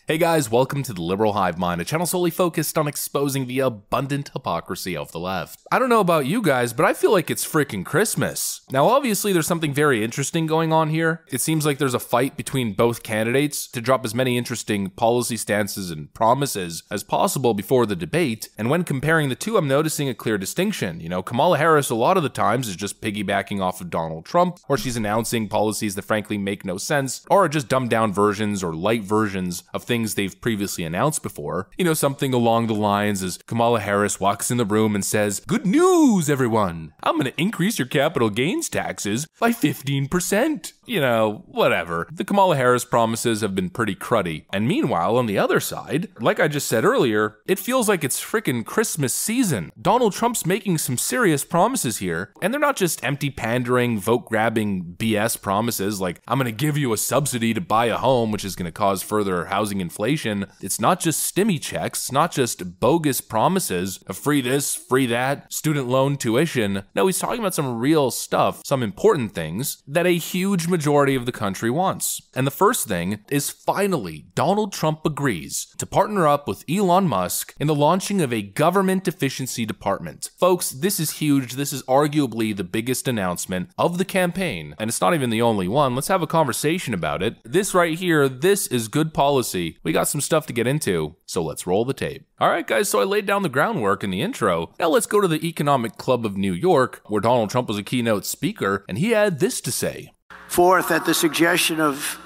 Hey guys, welcome to the Liberal Hive Mind, a channel solely focused on exposing the abundant hypocrisy of the left. I don't know about you guys, but I feel like it's freaking Christmas. Now obviously there's something very interesting going on here. It seems like there's a fight between both candidates to drop as many interesting policy stances and promises as possible before the debate, and when comparing the two I'm noticing a clear distinction. You know, Kamala Harris a lot of the times is just piggybacking off of Donald Trump, or she's announcing policies that frankly make no sense, or are just dumbed down versions or light versions of things they've previously announced before. You know, something along the lines as Kamala Harris walks in the room and says, "Good news, everyone! I'm gonna increase your capital gains taxes by 15%. You know, whatever. The Kamala Harris promises have been pretty cruddy. And meanwhile, on the other side, like I just said earlier, it feels like it's frickin' Christmas season. Donald Trump's making some serious promises here, and they're not just empty pandering, vote-grabbing BS promises like, I'm gonna give you a subsidy to buy a home, which is gonna cause further housing inflation. It's not just stimmy checks, it's not just bogus promises of free this, free that, student loan tuition. No, he's talking about some real stuff, some important things that a huge majority of the country wants. And the first thing is finally Donald Trump agrees to partner up with Elon Musk in the launching of a government efficiency department. Folks, this is huge. This is arguably the biggest announcement of the campaign, and it's not even the only one. Let's have a conversation about it. This right here, this is good policy. We got some stuff to get into, so let's roll the tape. All right, guys, so I laid down the groundwork in the intro. Now let's go to the Economic Club of New York, where Donald Trump was a keynote speaker, and he had this to say. Fourth, at the suggestion of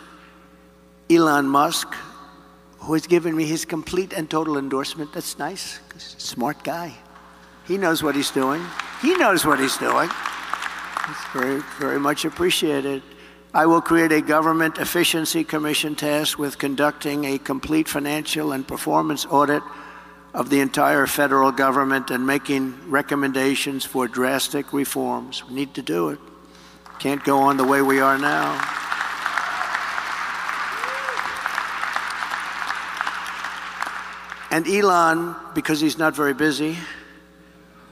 Elon Musk, who has given me his complete and total endorsement. That's nice, because he's a smart guy. He knows what he's doing. He knows what he's doing. It's very, very much appreciated. I will create a government efficiency commission tasked with conducting a complete financial and performance audit of the entire federal government and making recommendations for drastic reforms. We need to do it. Can't go on the way we are now. And Elon, because he's not very busy,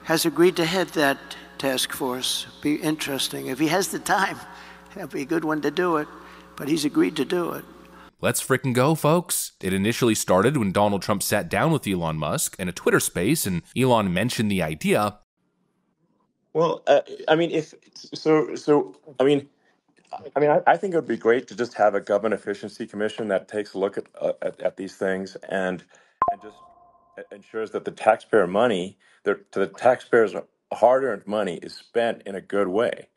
has agreed to head that task force. Be interesting. If he has the time, that'd be a good one to do it, but he's agreed to do it. Let's frickin' go, folks. It initially started when Donald Trump sat down with Elon Musk in a Twitter space, and Elon mentioned the idea. Well, I mean, I think it would be great to just have a government efficiency commission that takes a look at these things and just ensures that the taxpayer money, the taxpayers' hard-earned money, is spent in a good way.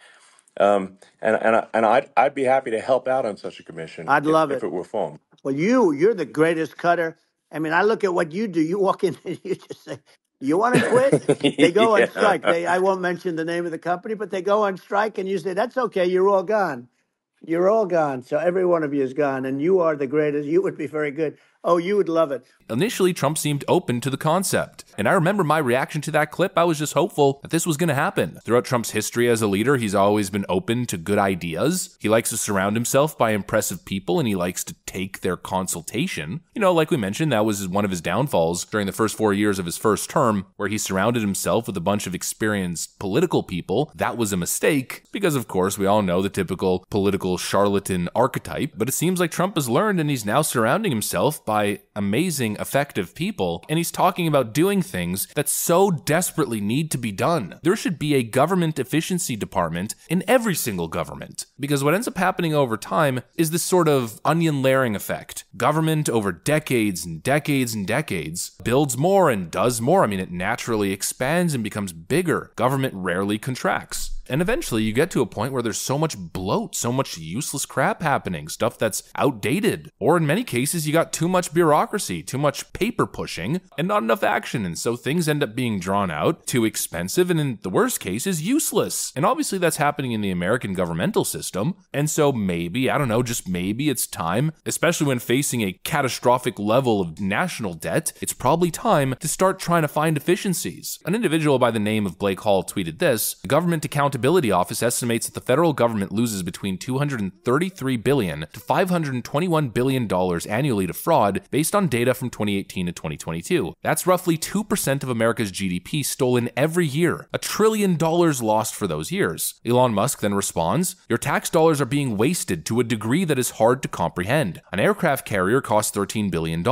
And I'd be happy to help out on such a commission. I'd love it if it were formed. Well, you're the greatest cutter. I mean, I look at what you do. You walk in and you just say, "You want to quit?" They go on strike. I won't mention the name of the company, but they go on strike, and you say, "That's okay. You're all gone. You're all gone." So every one of you is gone, and you are the greatest. You would be very good. Oh, you would love it. Initially, Trump seemed open to the concept, and I remember my reaction to that clip. I was just hopeful that this was going to happen. Throughout Trump's history as a leader, he's always been open to good ideas. He likes to surround himself by impressive people, and he likes to take their consultation. You know, like we mentioned, that was one of his downfalls during the first 4 years of his first term, where he surrounded himself with a bunch of experienced political people. That was a mistake, because of course, we all know the typical political charlatan archetype, but it seems like Trump has learned, and he's now surrounding himself by amazing, effective people, and he's talking about doing things that so desperately need to be done. There should be a government efficiency department in every single government, because what ends up happening over time is this sort of onion layering effect. Government over decades and decades and decades builds more and does more. I mean, it naturally expands and becomes bigger. Government rarely contracts. And eventually you get to a point where there's so much bloat, so much useless crap happening, stuff that's outdated. Or in many cases, you got too much bureaucracy, too much paper pushing, and not enough action. And so things end up being drawn out, too expensive, and in the worst cases, useless. And obviously that's happening in the American governmental system. And so maybe, I don't know, just maybe it's time, especially when facing a catastrophic level of national debt, it's probably time to start trying to find efficiencies. An individual by the name of Blake Hall tweeted this: "The government accountability Accountability Office estimates that the federal government loses between $233 billion to $521 billion annually to fraud based on data from 2018 to 2022. That's roughly 2% of America's GDP stolen every year, $1 trillion lost for those years. Elon Musk then responds, "Your tax dollars are being wasted to a degree that is hard to comprehend. An aircraft carrier costs $13 billion.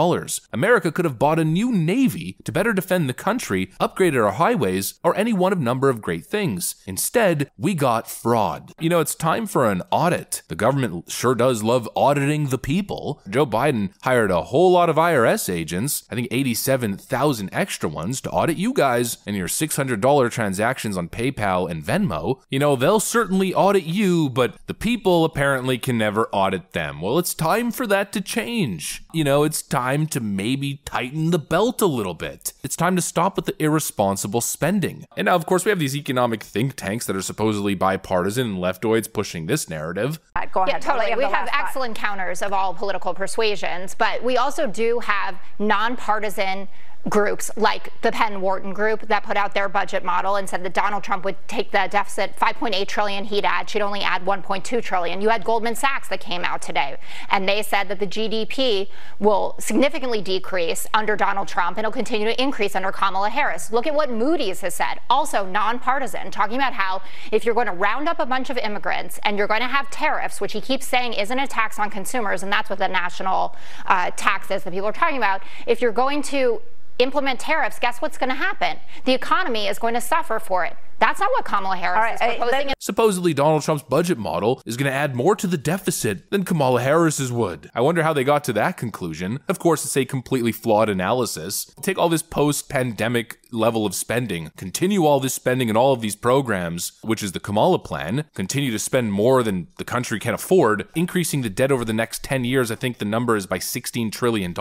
America could have bought a new Navy to better defend the country, upgraded our highways, or any one of number of great things. Instead, we got fraud." You know, it's time for an audit. The government sure does love auditing the people. Joe Biden hired a whole lot of IRS agents, I think 87,000 extra ones, to audit you guys and your $600 transactions on PayPal and Venmo. You know, they'll certainly audit you, but the people apparently can never audit them. Well, it's time for that to change. You know, it's time to maybe tighten the belt a little bit. It's time to stop with the irresponsible spending. And now, of course, we have these economic think tanks that are supposedly bipartisan and leftoids pushing this narrative. Go ahead. Yeah, totally. We have excellent counters of all political persuasions, but we also do have nonpartisan groups like the Penn Wharton group that put out their budget model and said that Donald Trump would take the deficit 5.8 trillion she'd only add 1.2 trillion. You had Goldman Sachs that came out today and they said that the GDP will significantly decrease under Donald Trump and it'll continue to increase under Kamala Harris. Look at what Moody's has said, also nonpartisan, talking about how if you're going to round up a bunch of immigrants and you're going to have tariffs, which he keeps saying isn't a tax on consumers, and that's what the national tax is that people are talking about, if you're going to implement tariffs, guess what's going to happen? The economy is going to suffer for it. That's not what Kamala Harris is proposing. Supposedly, Donald Trump's budget model is going to add more to the deficit than Kamala Harris's would. I wonder how they got to that conclusion. Of course, it's a completely flawed analysis. Take all this post-pandemic level of spending, continue all this spending and all of these programs, which is the Kamala plan, continue to spend more than the country can afford, increasing the debt over the next 10 years. I think the number is by $16 trillion.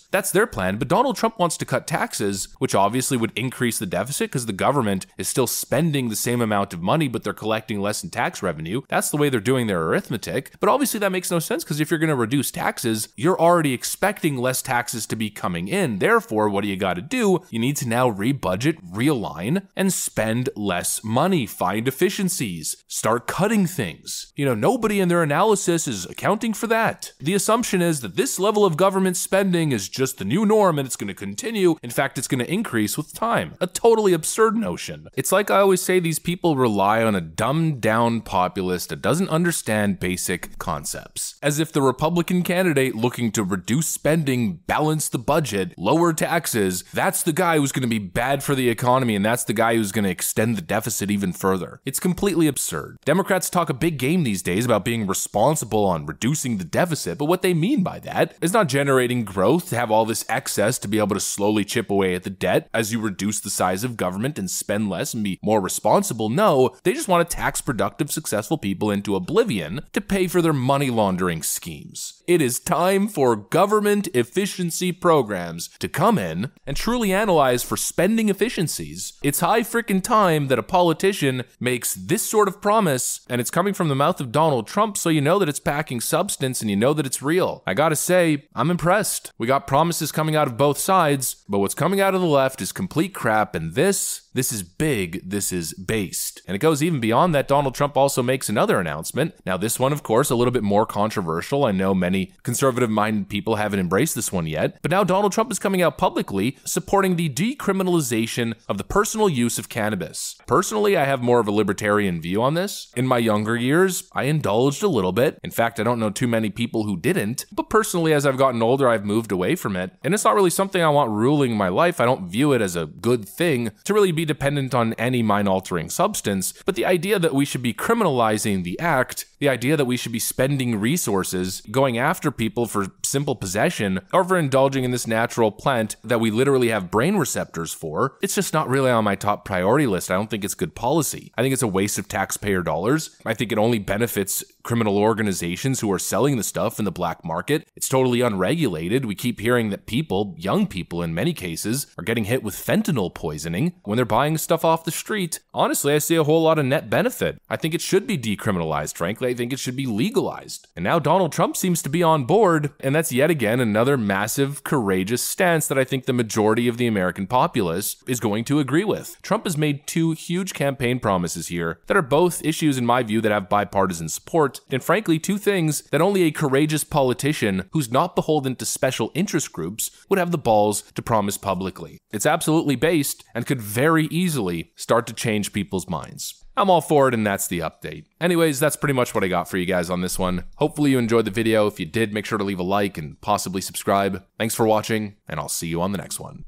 That's their plan, but Donald Trump wants to cut taxes, which obviously would increase the deficit because the government is still spending the same amount of money, but they're collecting less in tax revenue. That's the way they're doing their arithmetic. But obviously that makes no sense because if you're going to reduce taxes, you're already expecting less taxes to be coming in. Therefore, what do you got to do? You need to now budget, realign, and spend less money, find efficiencies, start cutting things. You know, nobody in their analysis is accounting for that. The assumption is that this level of government spending is just the new norm and it's going to continue. In fact, it's going to increase with time. A totally absurd notion. It's like I always say, these people rely on a dumbed down populace that doesn't understand basic concepts. As if the Republican candidate looking to reduce spending, balance the budget, lower taxes, that's the guy who's going to be bad for the economy and that's the guy who's going to extend the deficit even further. It's completely absurd. Democrats talk a big game these days about being responsible on reducing the deficit, but what they mean by that is not generating growth to have all this excess to be able to slowly chip away at the debt as you reduce the size of government and spend less and be more responsible. No, they just want to tax productive, successful people into oblivion to pay for their money laundering schemes. It is time for government efficiency programs to come in and truly analyze for spending efficiencies. It's high frickin' time that a politician makes this sort of promise, and it's coming from the mouth of Donald Trump, so you know that it's packing substance and you know that it's real. I gotta say, I'm impressed. We got promises coming out of both sides, but what's coming out of the left is complete crap, and this is big, this is based. And it goes even beyond that. Donald Trump also makes another announcement. Now this one, of course, a little bit more controversial. I know many conservative-minded people haven't embraced this one yet, but now Donald Trump is coming out publicly supporting the decriminalization of the personal use of cannabis. Personally, I have more of a libertarian view on this. In my younger years, I indulged a little bit. In fact, I don't know too many people who didn't, but personally, as I've gotten older, I've moved away from it. And it's not really something I want ruling my life. I don't view it as a good thing to really be dependent on any mind-altering substance, but the idea that we should be criminalizing the act, the idea that we should be spending resources going after people for simple possession or for indulging in this natural plant that we literally have brain receptors for, it's just not really on my top priority list. I don't think it's good policy. I think it's a waste of taxpayer dollars. I think it only benefits criminal organizations who are selling the stuff in the black market. It's totally unregulated. We keep hearing that people, young people in many cases, are getting hit with fentanyl poisoning when they're buying stuff off the street. Honestly, I see a whole lot of net benefit. I think it should be decriminalized, frankly. I think it should be legalized. And now Donald Trump seems to be on board, and that's that's yet again another massive, courageous stance that I think the majority of the American populace is going to agree with. Trump has made two huge campaign promises here that are both issues, in my view, that have bipartisan support, and frankly, two things that only a courageous politician who's not beholden to special interest groups would have the balls to promise publicly. It's absolutely based and could very easily start to change people's minds. I'm all for it, and that's the update. Anyways, that's pretty much what I got for you guys on this one. Hopefully you enjoyed the video. If you did, make sure to leave a like and possibly subscribe. Thanks for watching, and I'll see you on the next one.